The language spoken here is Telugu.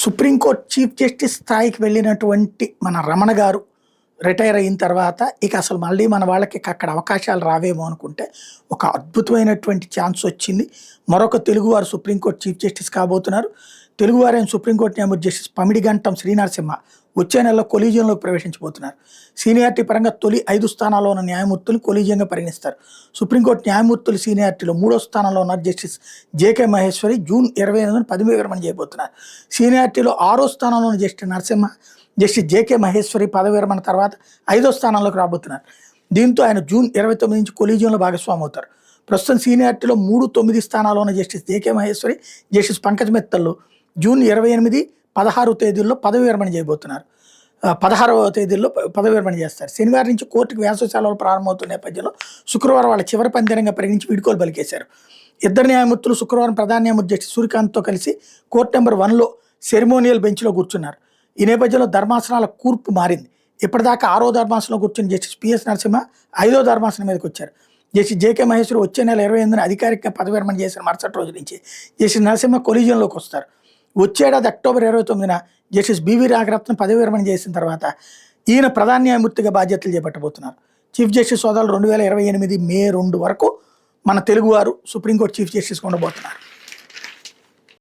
సుప్రీంకోర్టు చీఫ్ జస్టిస్ స్థాయికి వెళ్ళినటువంటి మన రమణ గారు రిటైర్ అయిన తర్వాత ఇక అసలు మళ్ళీ మన వాళ్ళకి అక్కడ అవకాశాలు రావేమో అనుకుంటే ఒక అద్భుతమైనటువంటి ఛాన్స్ వచ్చింది. మరొక తెలుగువారు సుప్రీంకోర్టు చీఫ్ జస్టిస్ కాబోతున్నారు. తెలుగువారైన సుప్రీంకోర్టు న్యాయమూర్తి జస్టిస్ పమిడిగంటం శ్రీనరసింహ వచ్చే నెలలో కొలీజియంలోకి ప్రవేశించబోతున్నారు. సీనియారిటీ పరంగా తొలి 5 స్థానాల్లో ఉన్న న్యాయమూర్తులు కొలీజియంగా పరిగణిస్తారు. సుప్రీంకోర్టు న్యాయమూర్తులు సీనియారిటీలో 3వ స్థానంలో ఉన్న జస్టిస్ జేకే మహేశ్వరి జూన్ 28న పదవి విరమణ చేయబోతున్నారు. సీనియారిటీలో 6వ స్థానంలో ఉన్న justice Narasimha justice JK Maheshwari పదవి విరమణ తర్వాత 5వ స్థానంలోకి రాబోతున్నారు. దీంతో ఆయన జూన్ 29 నుంచి కొలీజియంలో భాగస్వామి అవుతారు. ప్రస్తుతం సీనియారిటీలో 3, 9 స్థానాల్లో ఉన్న justice JK Maheshwari justice Pankaj Mittal June 28, 16 తేదీల్లో పదవి విరమణ చేయబోతున్నారు. 16వ తేదీల్లో పదవి విరమణ చేస్తారు. శనివారం నుంచి కోర్టుకు వేసవి సెలవులు ప్రారంభమవుతున్న నేపథ్యంలో శుక్రవారం వాళ్ళ చివరి పందిరంగా పరిగణించి వీడ్కోలు పలికేశారు. ఇద్దరు న్యాయమూర్తులు శుక్రవారం ప్రధాన న్యాయమూర్తి జస్టిస్ సూర్యకాంత్తో కలిసి కోర్టు నెంబర్ 1లో సెరిమోనియల్ బెంచ్లో కూర్చున్నారు. ఈ నేపథ్యంలో ధర్మాసనాల కూర్పు మారింది. ఇప్పటిదాకా 6వ ధర్మాసనంలో కూర్చున్న జస్టిస్ పిఎస్ నరసింహ 5వ ధర్మాసనం మీదకి వచ్చారు. జస్టిస్ జేకే మహేశ్వరి వచ్చే నెల 28న అధికారికంగా పదవి విరమణ చేసిన మరుసటి రోజు నుంచి జస్టిస్ నరసింహ కొలీజియంలోకి వస్తారు. వచ్చేడాది అక్టోబర్ 29న జస్టిస్ బివి నాగరత్న పదవి విరమణ చేసిన తర్వాత ఈయన ప్రధాన న్యాయమూర్తిగా బాధ్యతలు చేపట్టబోతున్నారు. చీఫ్ జస్టిస్ హోదాలు 2028 మే 2 వరకు మన తెలుగువారు సుప్రీంకోర్టు చీఫ్ జస్టిస్గా ఉండబోతున్నారు.